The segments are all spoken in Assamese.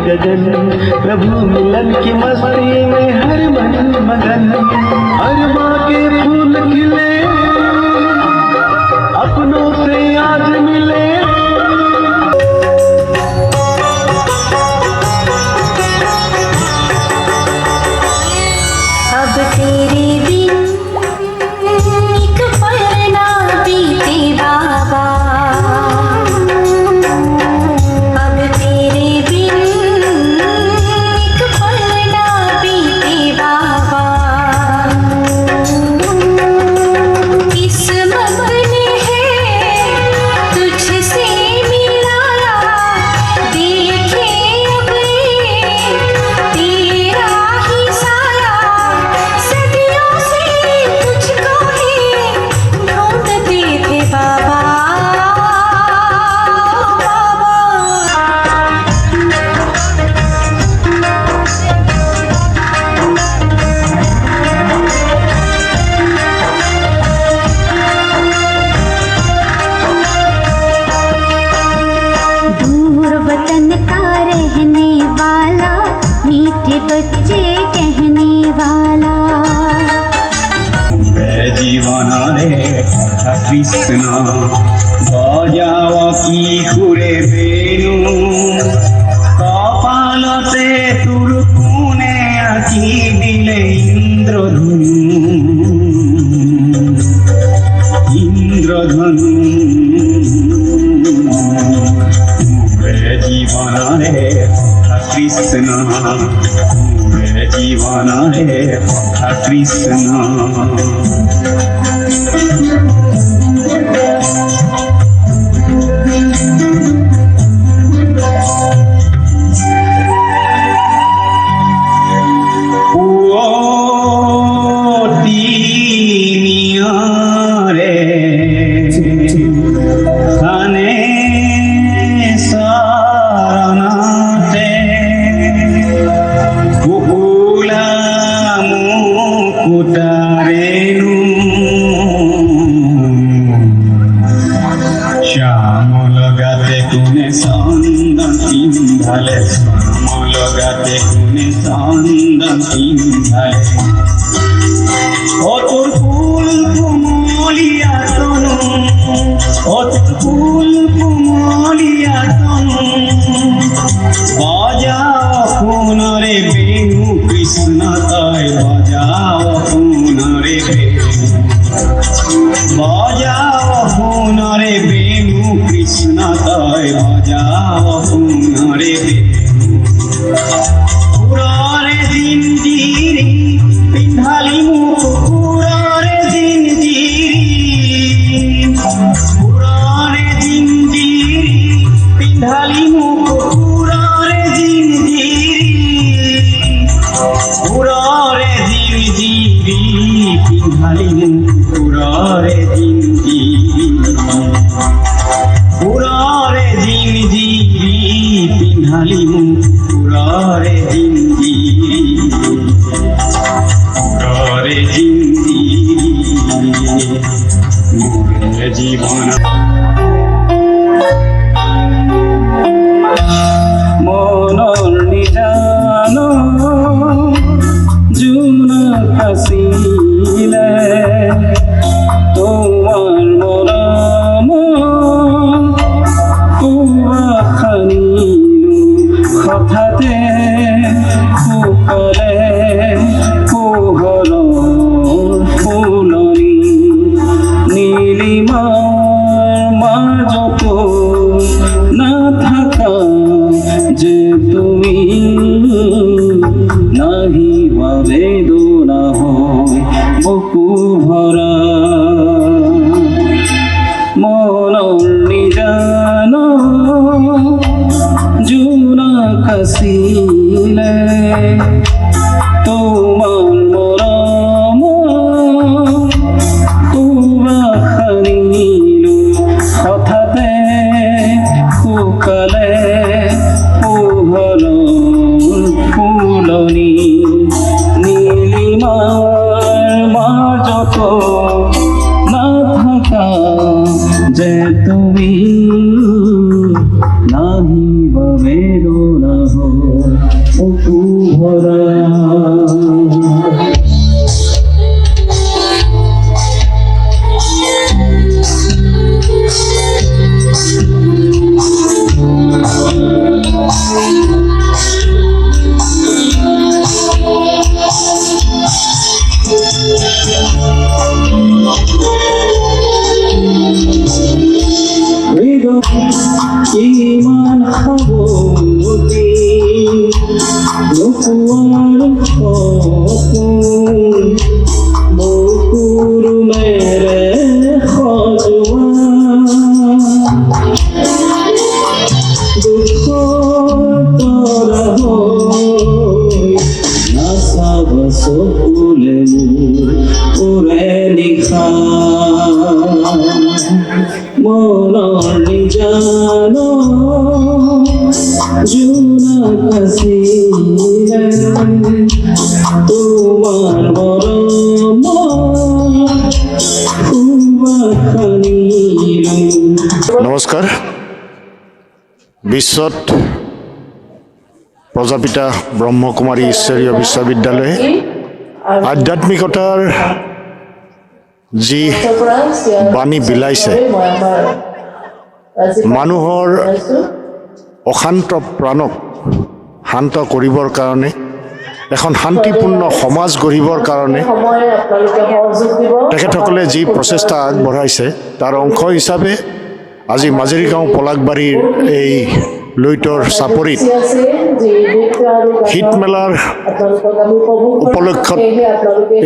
गगन, प्रभु मिलन की मस्ती में हर मन मगन। हर माँ के फूल खिले, अपनों से आज मिले। अब तेरे बिन एक पल ना बीते बाबा, अब तेरे बिन एक पल ना बीते बाबा। किस्मत ने है तुझसे मिलाया, देखे अब तेरा ही साया। सदियों से तुझको ही ढूंढते थे बाबा, दूर वतन का रहने वाला, मीठे बच्चे कहने वाला। जीवना रे কৃষ্ণ বজাও কি সুরে বেণু, কপালতে তোর কোণে আঁকি দিলে ইন্দ্রধনু, ইন্দ্রধনু। জীবনা রে কৃষ্ণ, জীবনা রে কৃষ্ণ। শ্যামল গাতে কোনে সন্দান পিন্ধালে, শ্যামল গাতে কোনে সন্দান পিন্ধালে। ও তোর ফুল কুমলিয়া তনু, ও তোর ফুল কুমলিয়া তনু, বাজাও পুনরে বেণু কৃষ্ণ তাই, বাজাও পুনরে বেণু, বাজাও পুনরে বেণু কৃষ্ণ তাই, বাজাও পুনরে বেণু। পুরারে জিঞ্জিরি পিন্ধালি মুখ, পুরারে জিঞ্জিরি, পুরারে জিঞ্জিরি পিন্ধালি মুখ, পুরারে জিঞ্জিরি, পুরারে জিঞ্জিরি পিন্ধালি মুখ, পুরারে জিঞ্জিরি, পুরারে জিঞ্জিরি পিন্ধালি মুখ, পুরারে জিঞ্জিরি, পুরারে জিঞ্জিরি। মোরে জীবন মনর নিজান জুনা কাশিলে, তোমার মরম কুয়াখানিলু হঠাতে ফুকলে পোহৰৰ ফুলনি। নীলিমাৰ মাজতো নাথাকা যে তুমি, নাহিবা বেদনা হয় বুকু ভৰা। মনৰ নিজান জোনা কাশিলে, তোমাৰ মৰম কুয়াখানিলু হঠাতে শুকালে পোহৰৰ ফুলনি। নীলিমাৰ মাজতো নাথাকা যে তুমি, নাহিবা বেদনা হয় সাৱতি নোপোৱাৰ সপোন বুকুৰ মেৰে সজোৱা দুখৰ তৰা হৈ নাচাব চকুলে মোৰ ওৰে নিশা মনৰ নিজান জোনাক আছিলে তোমাৰ মৰম সুবাসনীৰ নমস্কাৰ। বিশ্বত প্ৰজাপিতা ব্ৰহ্মকুমাৰী ঈশ্বৰীয় বিশ্ববিদ্যালয়ে আধ্যাত্মিকতাৰ যি বাণী বিলাইছে মানুহৰ অশান্ত প্ৰাণক শান্ত কৰিবৰ কাৰণে এখন শান্তিপূৰ্ণ সমাজ গঢ়িবৰ কাৰণে তেখেতসকলে যি প্ৰচেষ্টা আগবঢ়াইছে তাৰ অংশ হিচাপে আজি মাজিৰগাঁও পলাকবাৰীৰ এই লুইতৰ চাপৰিত শীতমেলাৰ উপলক্ষত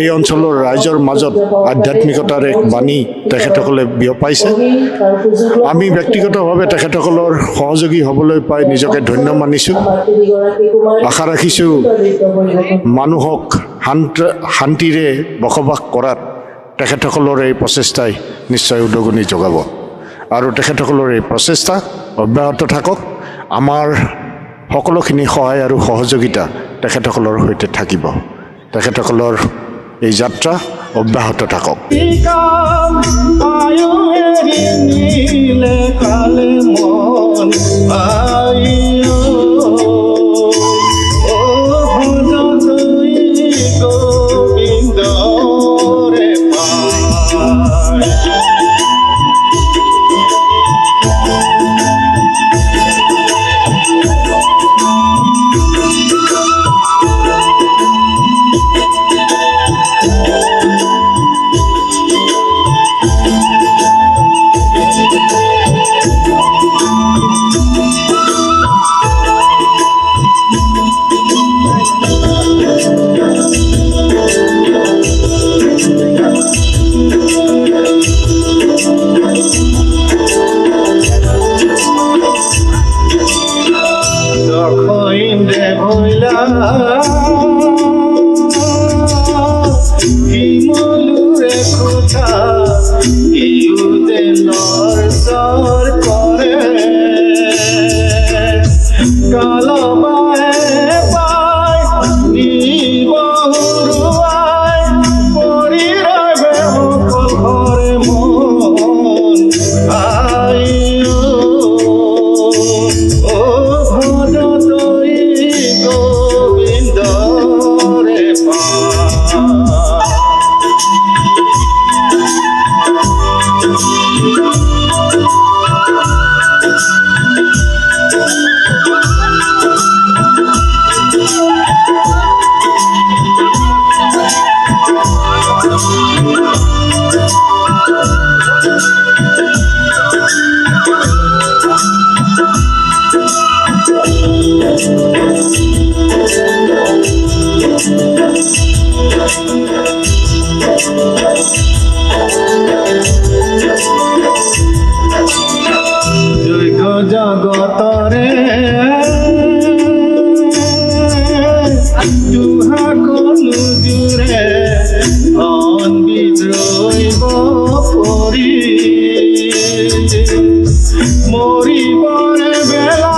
এই অঞ্চলৰ ৰাইজৰ মাজত আধ্যাত্মিকতাৰ এক বাণী তেখেতসকলে বিয়পাইছে। আমি ব্যক্তিগতভাৱে তেখেতসকলৰ সহযোগী হ'বলৈ পাই নিজকে ধন্য মানিছোঁ। আশা ৰাখিছোঁ মানুহক শান্তিৰে বসবাস কৰাত তেখেতসকলৰ এই প্ৰচেষ্টাই নিশ্চয় উদগনি যোগাব আৰু তেখেতসকলৰ এই প্ৰচেষ্টা অব্যাহত থাকক। আমাৰ সকলোখিনি সহায় আৰু সহযোগিতা তেখেতসকলৰ সৈতে থাকিব। তেখেতসকলৰ এই যাত্ৰা অব্যাহত থাকক। জগতৰে দুহা কোনো জুৰে অন বিদ্ৰোহ পৰি মৰিবৰে বেলা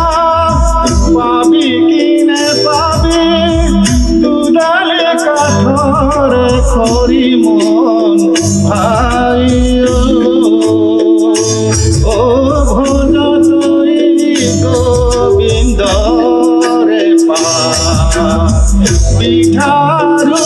পাবি কিনে পাবি দুডালে কাঠৰে খৰি মন ভাই ও ভজ তুই গোবিন্দৰে পা পিঠাৰু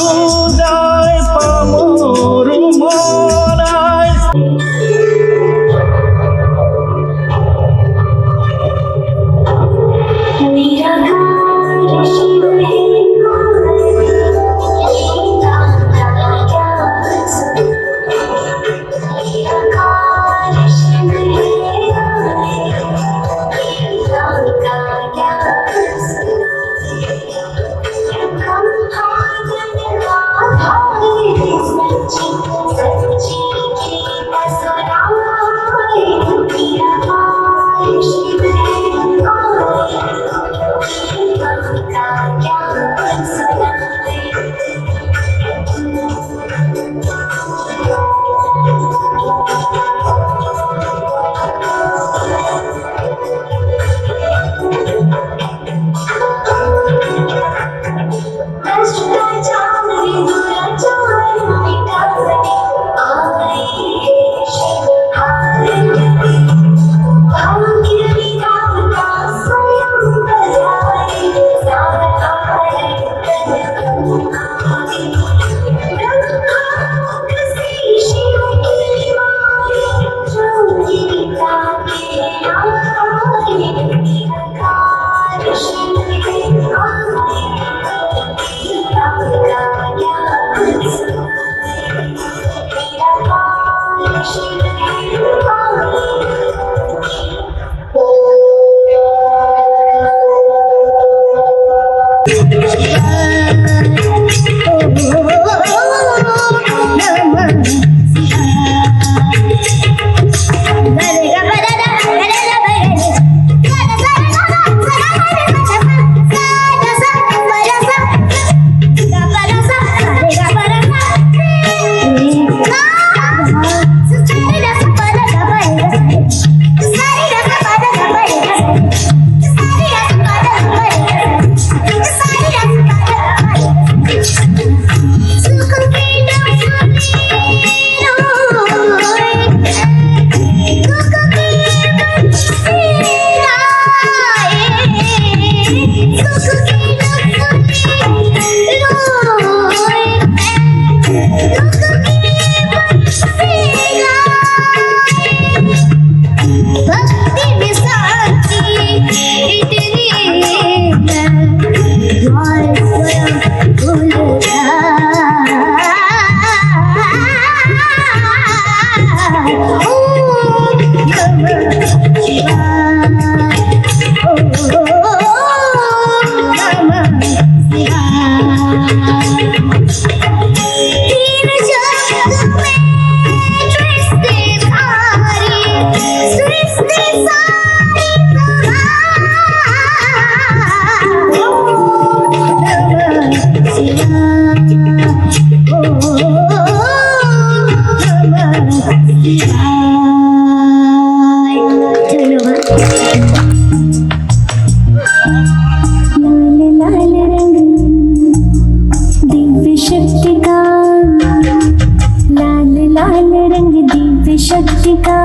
शक्ति का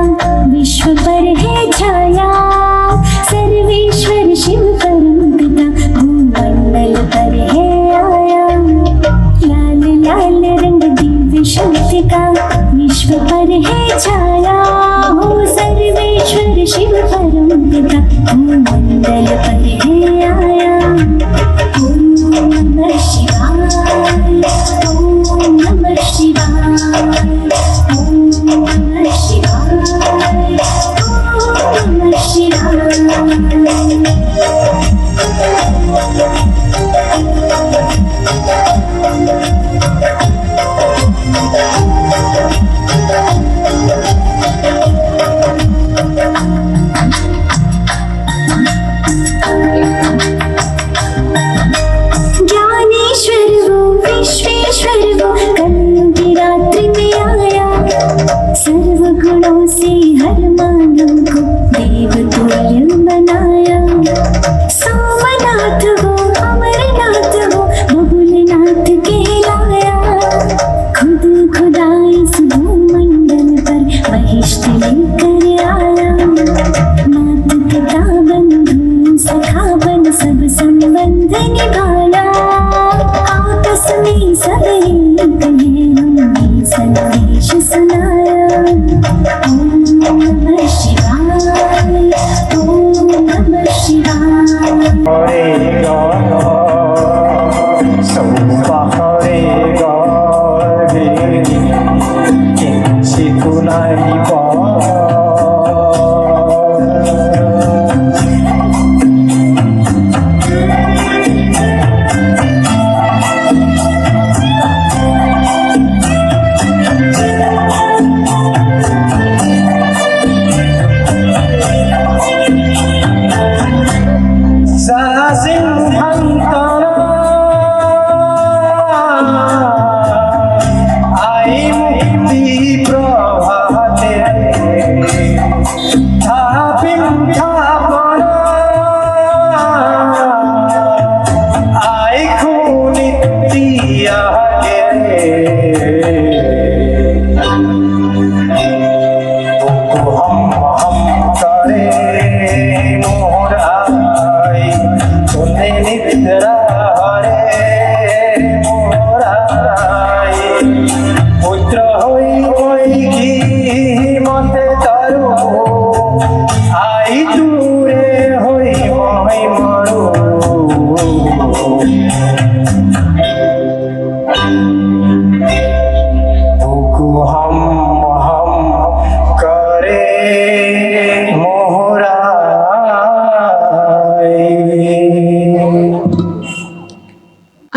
विश्व पर है छाया, सर्वेश्वर शिव परम पिता भूमंडल पर है आया। लाल लाल रंग दिव्य शक्ति का विश्व पर है छाया, हो सर्वेश्वर शिव परम पिता भूमंडल पर है आया। ओम नमः शिवाय, ओम नमः शिवाय, ओम नमः शिवाय, ओम नमः शिवाय। ज्ञानेश्वर वो विश्वेश्वर वो कल की रात्रि में आया, सर्व गुणों से हर मानव को देव तुल्य बनाया। सोमनाथ वो अमरनाथ वो बबुलनाथ कहलाया, खुद खुदा इस भूमंडल पर महिष्ठ लेकर आया। मात पिता बंधु सखा बन सब संबंध निभाया, आपस में सब एक है हमने संदेश सुनाया। ओम नमः शिवाय, ओम नमः शिवाय। हरेगा सौपा हरेगा देवी किंचित नहीं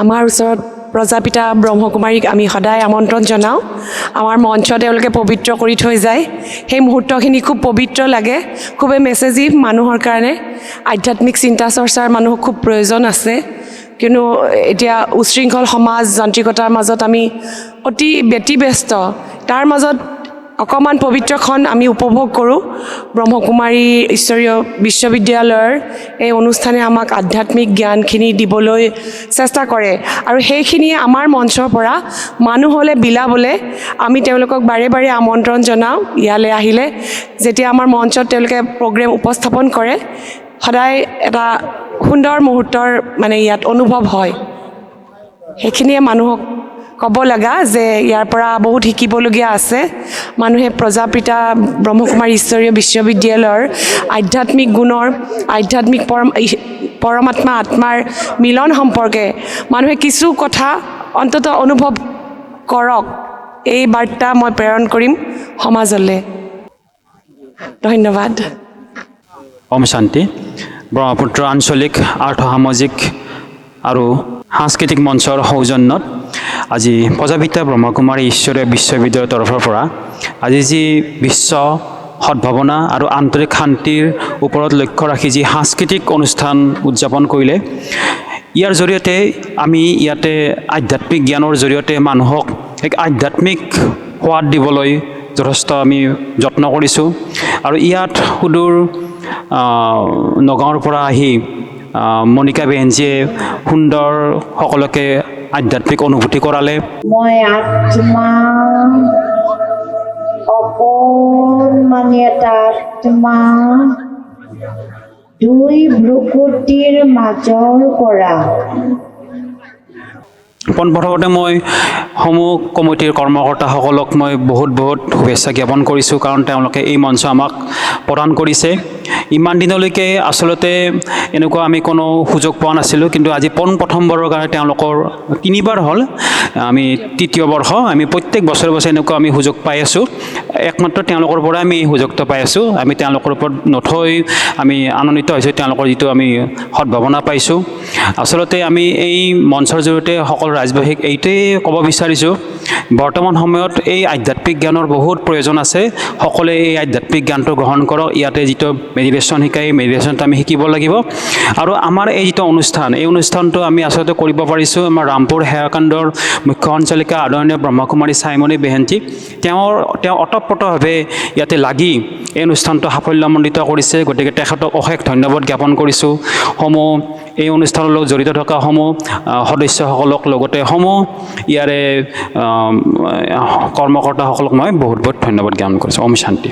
আমাৰ ওচৰত প্ৰজাপিতা ব্ৰহ্মকুমাৰীক আমি সদায় আমন্ত্ৰণ জনাওঁ আমাৰ মঞ্চ তেওঁলোকে পবিত্ৰ কৰি থৈ যায় সেই মুহূৰ্তখিনি খুব পবিত্ৰ লাগে খুবেই মেছেজিভ মানুহৰ কাৰণে আধ্যাত্মিক চিন্তা চৰ্চাৰ মানুহৰ খুব প্ৰয়োজন আছে কিয়নো এতিয়া উশৃংখল সমাজ যান্ত্ৰিকতাৰ মাজত আমি অতি ব্যতিব্যস্ত তাৰ মাজত অকণমান পবিত্ৰখন আমি উপভোগ কৰোঁ ব্ৰহ্মকুমাৰী ঈশ্বৰীয় বিশ্ববিদ্যালয়ৰ এই অনুষ্ঠানে আমাক আধ্যাত্মিক জ্ঞানখিনি দিবলৈ চেষ্টা কৰে আৰু সেইখিনিয়ে আমাৰ মঞ্চৰ পৰা মানুহলৈ বিলাবলৈ আমি তেওঁলোকক বাৰে বাৰে আমন্ত্ৰণ জনাওঁ ইয়ালৈ আহিলে যেতিয়া আমাৰ মঞ্চত তেওঁলোকে প্ৰগ্ৰেম উপস্থাপন কৰে সদায় এটা সুন্দৰ মুহূৰ্তৰ মানে ইয়াত অনুভৱ হয় সেইখিনিয়ে মানুহক ক'ব লগা যে ইয়াৰ পৰা বহুত শিকিবলগীয়া আছে মানুহে প্ৰজাপিতা ব্ৰহ্মকুমাৰী ঈশ্বৰীয় বিশ্ববিদ্যালয়ৰ আধ্যাত্মিক গুণৰ আধ্যাত্মিক পৰমাত্মা আত্মাৰ মিলন সম্পৰ্কে মানুহে কিছু কথা অন্ততঃ অনুভৱ কৰক এই বাৰ্তা মই প্ৰেৰণ কৰিম সমাজলৈ ধন্যবাদ ওম শান্তি ব্ৰহ্মপুত্ৰ আঞ্চলিক আৰ্থ সামাজিক আৰু সাংস্কৃতিক মঞ্চৰ সৌজন্যত আজি প্ৰজাপিতা ব্ৰহ্মকুমাৰী ঈশ্বৰীয় বিশ্ববিদ্যালয়ৰ তৰফৰ পৰা আজি যি বিশ্ব সদ্ভাৱনা আৰু আন্তৰিক শান্তিৰ ওপৰত লক্ষ্য ৰাখি যি সাংস্কৃতিক অনুষ্ঠান উদযাপন কৰিলে ইয়াৰ জৰিয়তে আমি ইয়াতে আধ্যাত্মিক জ্ঞানৰ জৰিয়তে মানুহক এক আধ্যাত্মিক সোৱাদ দিবলৈ যথেষ্ট আমি যত্ন কৰিছোঁ আৰু ইয়াত সুদূৰ নগাঁৱৰ পৰা আহি মনিকা বেহেনজীয়ে সুন্দৰ সকলোকে আধ্যাত্মিক অনুভূতি কৰালে মই আত্মা অকণমানি এটা আত্মা দুই ভ্ৰুকুটিৰ মাজৰ পৰা পোনপ্ৰথমতে মই সমূহ কমিটিৰ কৰ্মকৰ্তাসকলক মই বহুত শুভেচ্ছা জ্ঞাপন কৰিছোঁ কাৰণ তেওঁলোকে এই মঞ্চ আমাক প্ৰদান কৰিছে ইমান দিনলৈকে আচলতে এনেকুৱা আমি কোনো সুযোগ পোৱা নাছিলোঁ কিন্তু আজি প্ৰথমবাৰৰ কাৰণে তেওঁলোকৰ তিনিবাৰ হ'ল আমি তৃতীয় বৰ্ষ আমি প্ৰত্যেক বছৰে এনেকুৱা আমি সুযোগ পাই আছোঁ একমাত্ৰ তেওঁলোকৰ পৰা আমি এই সুযোগটো পাই আছোঁ আমি তেওঁলোকৰ ওপৰত নথৈ আমি আনন্দিত হৈছোঁ তেওঁলোকৰ যিটো আমি সদ্ভাৱনা পাইছোঁ আচলতে আমি এই মঞ্চৰ জৰিয়তে সকলো ৰাজবাসীক এইটোৱেই ক'ব বিচাৰিছোঁ বৰ্তমান সময়ত এই আধ্যাত্মিক জ্ঞানৰ বহুত প্ৰয়োজন আছে সকলোৱে এই আধ্যাত্মিক জ্ঞানটো গ্ৰহণ কৰক ইয়াতে যিটো মেডিটেশ্যন শিকাই মেডিটেশ্যনটো আমি শিকিব লাগিব আৰু আমাৰ এই যিটো অনুষ্ঠান এই অনুষ্ঠানটো আমি আচলতে কৰিব পাৰিছোঁ আমাৰ ৰামপুৰ সেৱাকাণ্ডৰ মুখ্য সঞ্চালিকা আদৰণীয় ব্ৰহ্মকুমাৰী চাইমণি বেহেনজী তেওঁ অতঃপ্ৰতভাৱে ইয়াতে লাগি এই অনুষ্ঠানটো সাফল্যমণ্ডিত কৰিছে গতিকে তেখেতক অশেষ ধন্যবাদ জ্ঞাপন কৰিছোঁ সমূহ এই অনুষ্ঠানৰ লগত জড়িত থকা সমূহ সদস্যসকলক লগতে সমূহ ইয়াৰে কৰ্মকৰ্তাসকলক মই বহুত ধন্যবাদ জ্ঞাপন কৰিছোঁ ওম শান্তি